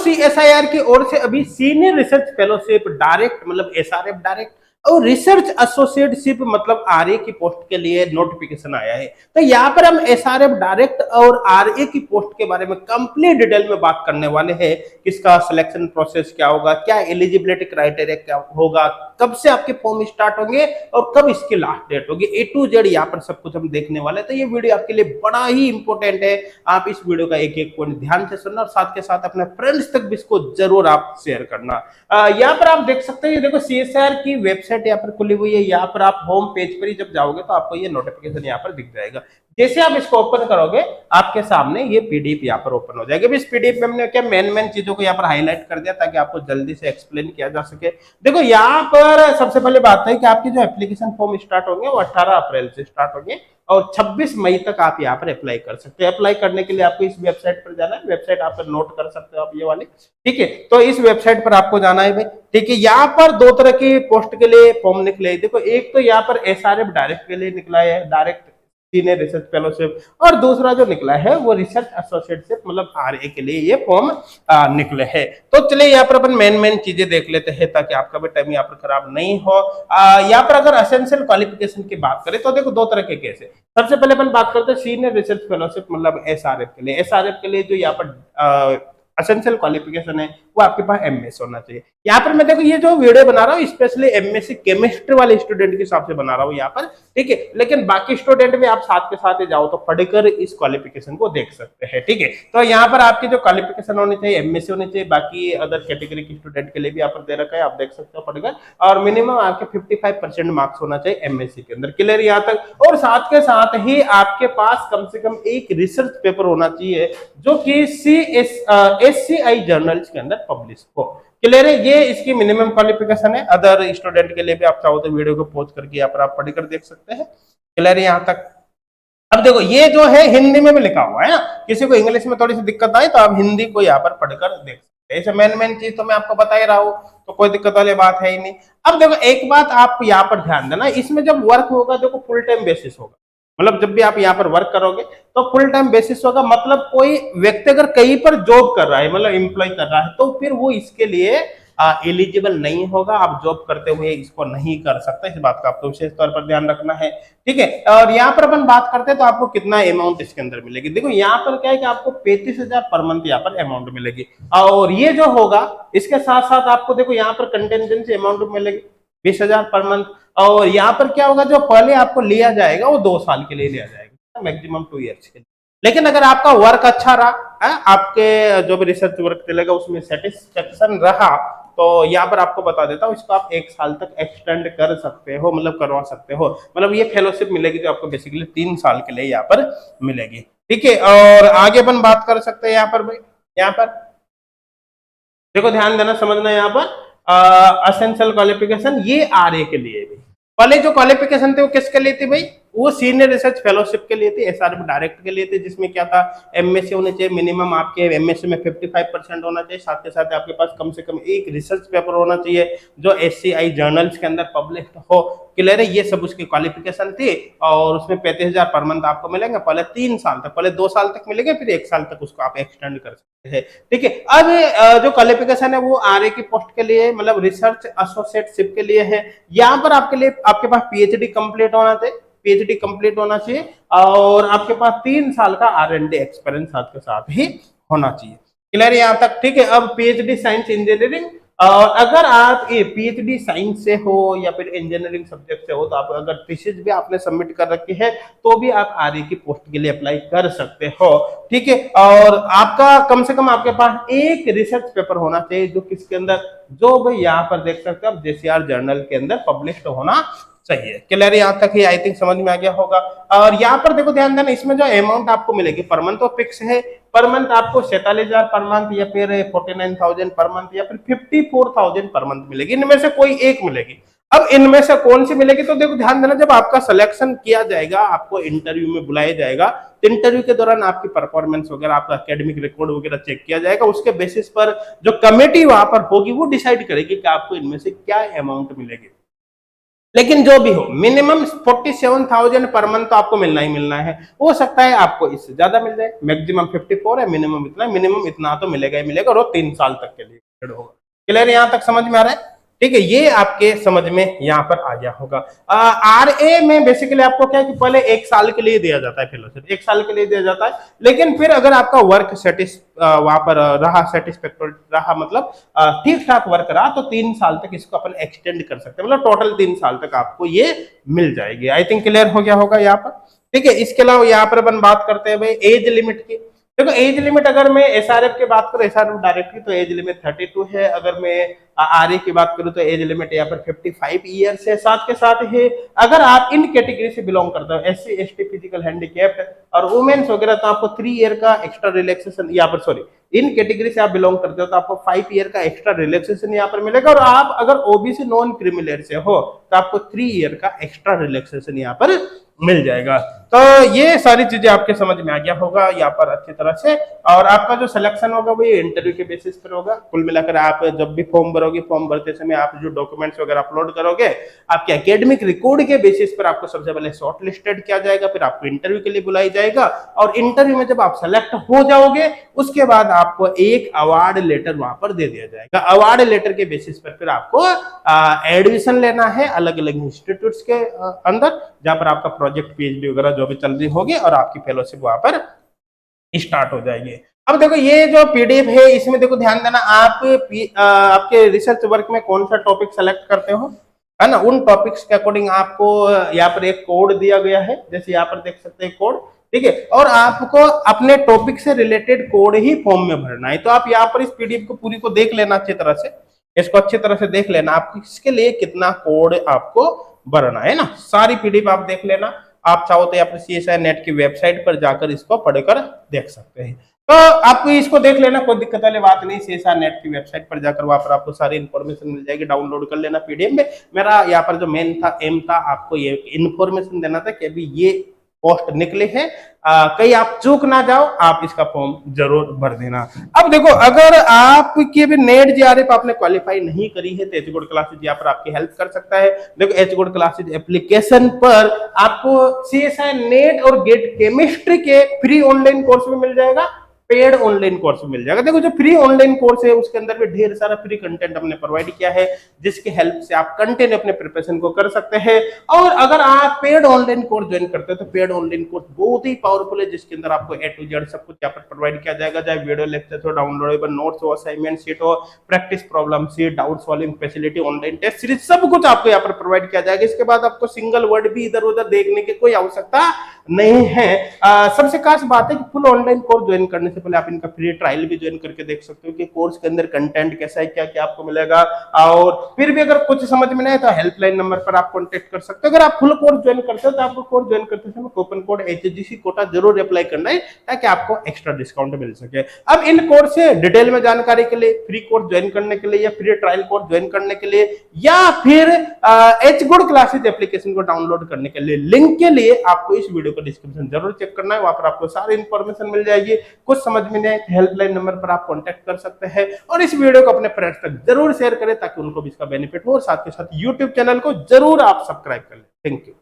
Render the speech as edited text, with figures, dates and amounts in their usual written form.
CSIR की ओर से अभी सीनियर रिसर्च फेलोशिप डायरेक्ट मतलब SRF डायरेक्ट और रिसर्च एसोसिएटशिप मतलब RA की पोस्ट के लिए नोटिफिकेशन आया है। तो यहाँ पर हम SRF डायरेक्ट और RA की पोस्ट के बारे में कंप्लीट डिटेल में बात करने वाले हैं। किसका सिलेक्शन प्रोसेस क्या होगा, क्या एलिजिबिलिटी क्राइटेरिया क्या होगा, कब से आपके फॉर्म स्टार्ट होंगे और कब इसकी लास्ट डेट होगी, A to Z यहाँ पर सब कुछ हम देखने वाले हैं। तो ये वीडियो आपके लिए बड़ा ही इंपॉर्टेंट है। आप इस वीडियो का एक एक पॉइंट ध्यान से सुनना और साथ के साथ अपने फ्रेंड्स तक भी इसको जरूर आप शेयर करना। यहाँ पर आप देख सकते हैं, देखो CSIR की वेबसाइट यहाँ पर खुली हुई है। यहाँ पर आप होम पेज पर ही जब जाओगे तो आपको ये नोटिफिकेशन यहाँ पर दिख जाएगा। जैसे आप इसको ओपन करोगे आपके सामने ये PDF यहाँ पर ओपन हो जाएगा। इस PDF में हमने क्या मेन चीजों को यहाँ पर हाईलाइट कर दिया ताकि आपको जल्दी से एक्सप्लेन किया जा सके। देखो यहाँ पर सबसे पहले बात है कि आपके जो एप्लीकेशन फॉर्म स्टार्ट होंगे वो 18 अप्रैल से स्टार्ट होंगे और 26 मई तक आप यहाँ पर अप्लाई कर सकते हैं। अप्लाई करने के लिए आपको इस वेबसाइट पर जाना है। वेबसाइट आप नोट कर सकते हो आप ये वाली, ठीक है। तो इस वेबसाइट पर आपको जाना है भाई, ठीक है। यहाँ पर दो तरह की पोस्ट के लिए फॉर्म निकले। देखो एक तो यहाँ पर SRF डायरेक्ट के लिए निकला है, डायरेक्ट सीनियर रिसर्च फेलोशिप, और दूसरा जो निकला है वो रिसर्च एसोसिएटशिप मतलब RA के लिए ये फॉर्म निकले हैं। तो चलिए यहाँ पर अपन मेन चीजें देख लेते हैं ताकि आपका भी टाइम यहाँ पर खराब नहीं हो। यहाँ पर अगर एसेंशियल क्वालिफिकेशन की बात करें तो देखो दो तरह के केस है। सबसे पहले अपन बात करते हैं सीनियर रिसर्च फेलोशिप मतलब SRF के लिए। SRF के लिए जो यहाँ पर एसेंशियल क्वालिफिकेशन है वो आपके पास MS होना चाहिए। यहाँ पर मैं देखो ये जो वीडियो बना रहा हूँ स्पेशली MSc केमिस्ट्री वाले स्टूडेंट के हिसाब से बना रहा हूँ यहाँ पर, ठीक है। लेकिन बाकी स्टूडेंट भी आप साथ के साथ ही जाओ तो पढ़कर इस क्वालिफिकेशन को देख सकते हैं, ठीक है। तो यहाँ पर आपकी जो क्वालिफिकेशन होनी चाहिए MSc होनी चाहिए। बाकी अदर कैटेगरी के स्टूडेंट के लिए भी यहाँ पर दे रखा है, आप देख सकते हो पढ़कर। और मिनिमम आपके 55% मार्क्स होना चाहिए MSc के अंदर, क्लियर यहाँ तक। और साथ के साथ ही आपके पास कम से कम एक रिसर्च पेपर होना चाहिए जो कि SCI जर्नल्स के अंदर पब्लिश हो, क्लियर है। ये इसकी मिनिमम क्वालिफिकेशन है। अदर स्टूडेंट के लिए भी आप चाहो तो वीडियो को पॉज करके यहाँ पर आप पढ़कर देख सकते हैं, क्लियर है यहाँ तक। अब देखो ये जो है हिंदी में भी लिखा हुआ है ना, किसी को इंग्लिश में थोड़ी सी दिक्कत आए तो आप हिंदी को यहाँ पर पढ़कर देख सकते हैं। ऐसे मेन चीज तो मैं आपको बता ही रहा हूँ तो कोई दिक्कत वाली बात है ही नहीं। अब देखो एक बात आप यहाँ पर ध्यान देना, इसमें जब वर्क होगा देखो फुल टाइम बेसिस होगा। मतलब जब भी आप यहाँ पर वर्क करोगे तो फुल टाइम बेसिस होगा। मतलब कोई व्यक्ति अगर कहीं पर जॉब कर रहा है मतलब एम्प्लॉय कर रहा है तो फिर वो इसके लिए एलिजिबल नहीं होगा। आप जॉब करते हुए इसको नहीं कर सकते। इस बात का आपको विशेष तौर पर ध्यान रखना है, ठीक है। और यहाँ पर अपन बात करते हैं तो आपको कितना अमाउंट इसके अंदर मिलेगी। देखो यहाँ पर क्या है कि आपको 35,000 पर मंथ यहाँ पर अमाउंट मिलेगी। और ये जो होगा इसके साथ साथ आपको देखो यहाँ पर कंटेंजेंसी अमाउंट मिलेगी 20,000 पर मंथ। और यहाँ पर क्या होगा, जो पहले आपको लिया जाएगा वो 2 साल के लिए लिया जाएगा, मैक्सिमम 2 ईयर्स के लिए। लेकिन अगर आपका वर्क अच्छा रहा, आपके जो भी रिसर्च वर्क चलेगा उसमें सेटिस्फेक्शन रहा तो यहाँ पर आपको बता देता हूँ इसको आप 1 साल तक एक्सटेंड कर सकते हो, मतलब करवा सकते हो। मतलब ये फेलोशिप मिलेगी जो आपको बेसिकली 3 साल के लिए यहाँ पर मिलेगी, ठीक है। और आगे अपन बात कर सकते हैं यहाँ पर भाई, यहाँ पर देखो ध्यान देना समझना। यहाँ पर एसेंशियल क्वालिफिकेशन ये RA के लिए भी, पहले जो क्वालिफिकेशन थे वो किसके लिए थी भाई, वो सीनियर रिसर्च फेलोशिप के लिए थे, SRF डायरेक्ट के लिए थे, जिसमें क्या था MSc होने चाहिए। मिनिमम आपके MSc में 55% होना चाहिए। साथ के साथ आपके पास कम से कम एक रिसर्च पेपर होना चाहिए जो SCI जर्नल्स के अंदर पब्लिश हो, क्लियर है। ये सब उसकी क्वालिफिकेशन थी और उसमें 35,000 पर मंथ आपको मिलेंगे। पहले 3 साल तक, पहले 2 साल तक मिलेंगे, फिर 1 साल तक उसको आप एक्सटेंड कर सकते हैं, ठीक है। अब जो क्वालिफिकेशन है वो RA की पोस्ट के लिए मतलब रिसर्च एसोसिएटशिप के लिए है। यहाँ पर आपके लिए आपके पास PhD कंप्लीट होना चाहिए, PhD कंप्लीट होना चाहिए और आपके पास 3 साल का R&D एक्सपीरियंस साथ के साथ ही होना चाहिए, क्लियर यहाँ तक, ठीक है। अब PhD साइंस इंजीनियरिंग, और अगर आप ये PhD साइंस से हो या फिर इंजीनियरिंग सब्जेक्ट से हो तो आप अगर थीसिस भी आपने सबमिट कर रखी है तो भी आप RA की पोस्ट के लिए अप्लाई कर सकते हो, ठीक है। और आपका कम से कम आपके पास एक रिसर्च पेपर होना चाहिए जो किसके अंदर, जो भाई यहाँ पर देख सकते हो आप JCR जर्नल के अंदर पब्लिश होना चाहिए, क्लियर। यहाँ तक ही आई थिंक समझ में आ गया होगा। और यहाँ पर देखो ध्यान देना, इसमें जो अमाउंट आपको मिलेगी पर मंथ वो फिक्स है। पर मंथ आपको 47,000 पर मंथ या फिर 49,000 पर मंथ या फिर 54,000 पर मंथ मिलेगी। इनमें से कोई एक मिलेगी। अब इनमें से कौन सी मिलेगी तो देखो ध्यान देना, जब आपका सिलेक्शन किया जाएगा आपको इंटरव्यू में बुलाया जाएगा तो इंटरव्यू के दौरान आपकी परफॉर्मेंस वगैरह आपका एकेडमिक रिकॉर्ड वगैरह चेक किया जाएगा। उसके बेसिस पर जो कमेटी वहां पर होगी वो डिसाइड करेगी कि आपको इनमें से क्या अमाउंट मिलेगी। लेकिन जो भी हो मिनिमम 47,000 पर मंथ तो आपको मिलना ही मिलना है। हो सकता है आपको इससे ज्यादा मिल जाए, मैक्सिमम 54 है, मिनिमम इतना तो मिलेगा ही मिलेगा, और वो 3 साल तक के लिए होगा। क्लियर, यहां तक समझ में आ रहा है? ठीक है, ये आपके समझ में यहाँ पर आ गया होगा। RA में बेसिकली आपको क्या है कि पहले 1 साल के लिए दिया जाता है फेलोशिप, 1 साल के लिए दिया जाता है, लेकिन फिर अगर आपका वर्क वहां पर रहा, सेटिस्फैक्टरी रहा, मतलब ठीक ठाक वर्क रहा, तो 3 साल तक इसको अपन एक्सटेंड कर सकते हैं, मतलब टोटल 3 साल तक आपको ये मिल जाएगी। आई थिंक क्लियर हो गया होगा यहाँ पर। ठीक है, इसके अलावा यहाँ पर अपन बात करते हैं भाई एज लिमिट की। देखो एज लिमिट अगर मैं SRF की बात करूं, SRF डायरेक्ट की, तो एज लिमिट 32 है। अगर मैं RA की बात करूं तो एज लिमिट यहाँ पर 55 ईयर्स है। साथ के साथ है अगर आप इन कैटेगरी से बिलोंग करते हो, SC ST फिजिकल हैंडीकैप्ड और वुमेन्स वगैरह, तो आपको 3 ईयर का एक्स्ट्रा रिलैक्सेशन यहाँ पर, सॉरी, इन कैटेगरी से आप बिलोंग करते हो तो आपको 5 ईयर का एक्स्ट्रा रिलैक्सेशन यहाँ पर मिलेगा। और आप अगर OBC नॉन क्रिमिलेयर से हो तो आपको 3 ईयर का एक्स्ट्रा रिलैक्सेशन यहाँ पर मिल जाएगा। तो ये सारी चीजें आपके समझ में आ गया होगा यहाँ पर अच्छी तरह से। और आपका जो सिलेक्शन होगा वो इंटरव्यू के बेसिस पर होगा। कुल मिलाकर आप जब भी फॉर्म भरोगे, फॉर्म भरते समय आप जो डॉक्यूमेंट्स वगैरह अपलोड करोगे, आपके एकेडमिक रिकॉर्ड के बेसिस पर आपको सबसे पहले शॉर्ट लिस्टेड किया जाएगा, फिर आपको इंटरव्यू के लिए बुलाई जाएगा, और इंटरव्यू में जब आप सेलेक्ट हो जाओगे उसके बाद आपको एक अवार्ड लेटर वहां पर दे दिया जाएगा। अवार्ड लेटर के बेसिस पर फिर आपको एडमिशन लेना है अलग अलग इंस्टीट्यूट्स के अंदर, जहां पर आपका प्रोजेक्ट PhD वगैरह जो भी चल रही होगी, और आपकी फेलोशिप वहां पर स्टार्ट हो जाएगी। अब देखो ये जो PDF है, इसमें देखो ध्यान देना, आप आपके रिसर्च वर्क में कौन सा टॉपिक सेलेक्ट करते हो, है ना, उन टॉपिक्स के अकॉर्डिंग आपको यहाँ पर एक कोड दिया गया है, जैसे यहाँ पर देख सकते हैं कोड। ठीक है, और आपको अपने टॉपिक से रिलेटेड कोड ही फॉर्म में भरना है। तो आप यहाँ पर इस PDF को पूरी को देख लेना अच्छी तरह से, इसको अच्छी तरह से देख लेना, आपको इसके लिए कितना कोड आपको भरना है ना, सारी PDF आप देख लेना। आप चाहो तो अपने CSI नेट की वेबसाइट पर जाकर इसको पढ़कर देख सकते हैं। तो आप इसको देख लेना, कोई दिक्कत वाली बात नहीं। CSI नेट की वेबसाइट पर जाकर वहां पर आपको सारी इन्फॉर्मेशन मिल जाएगी, डाउनलोड कर लेना PDF में। मेरा यहाँ पर जो मेन था, एम था, आपको ये इन्फॉर्मेशन देना था कि अभी ये पोस्ट निकले हैं, कहीं आप चूक ना जाओ, आप इसका फॉर्म जरूर भर देना। अब देखो अगर आपकी भी नेट JRF आपने क्वालिफाई नहीं करी है तो एचगोड क्लासेज यहाँ पर आपकी हेल्प कर सकता है। देखो एचगोड क्लासेज एप्लीकेशन पर आपको CSI नेट और गेट केमिस्ट्री के फ्री ऑनलाइन कोर्स में मिल जाएगा, पेड ऑनलाइन कोर्स मिल जाएगा। देखो जो फ्री ऑनलाइन कोर्स है उसके अंदर भी ढेर सारा फ्री कंटेंट हमने प्रोवाइड किया है, जिसकी हेल्प से आप कंटेंट अपने प्रिपरेशन को कर सकते हैं। और अगर आप पेड ऑनलाइन कोर्स ज्वाइन करते हैं तो पेड ऑनलाइन कोर्स बहुत ही पावरफुल है, जिसके अंदर आपको A to Z सब कुछ यहाँ पर प्रोवाइड किया जाएगा, चाहे वीडियो लेक्चर हो, डाउनलोडेबल नोट्स हो, असाइनमेंट शीट हो, practice problem sheet, doubt solving facility, online test series, सब कुछ आपको यहाँ पर प्रोवाइड किया जाएगा। इसके बाद आपको सिंगल वर्ड भी इधर उधर देखने की कोई आवश्यकता नहीं है। सबसे खास बात है कि फुल ऑनलाइन कोर्स ज्वाइन करने से पहले आप इनका फ्री ट्रायल भी ज्वाइन करके देख सकते हो कि कोर्स के अंदर कंटेंट कैसा है, क्या क्या आपको मिलेगा। और फिर भी अगर कुछ समझ में नहीं है तो हेल्पलाइन नंबर पर आप कांटेक्ट कर सकते हो। अगर आप फुल कोर्स ज्वाइन करते हो तो आपको कोर्स ज्वाइन करते समय कूपन कोड HGC कोटा जरूर अप्लाई करना है, ताकि आपको एक्स्ट्रा डिस्काउंट मिल सके। अब इन कोर्स से डिटेल में जानकारी के लिए, फ्री कोर्स ज्वाइन करने के लिए, या फ्री ट्रायल कोर्स ज्वाइन करने के लिए, या फिर एचगुड क्लासेज एप्लीकेशन को डाउनलोड करने के लिए, लिंक के लिए आपको इस वीडियो को डिस्क्रिप्शन जरूर चेक करना है, वहां पर आपको सारी इंफॉर्मेशन मिल जाएगी। कुछ समझ में नहीं आए हेल्पलाइन नंबर पर आप कांटेक्ट कर सकते हैं। और इस वीडियो को अपने फ्रेंड्स तक जरूर शेयर करें ताकि उनको भी इसका बेनिफिट हो, और साथ के साथ यूट्यूब चैनल को जरूर आप सब्सक्राइब कर लें। Thank you.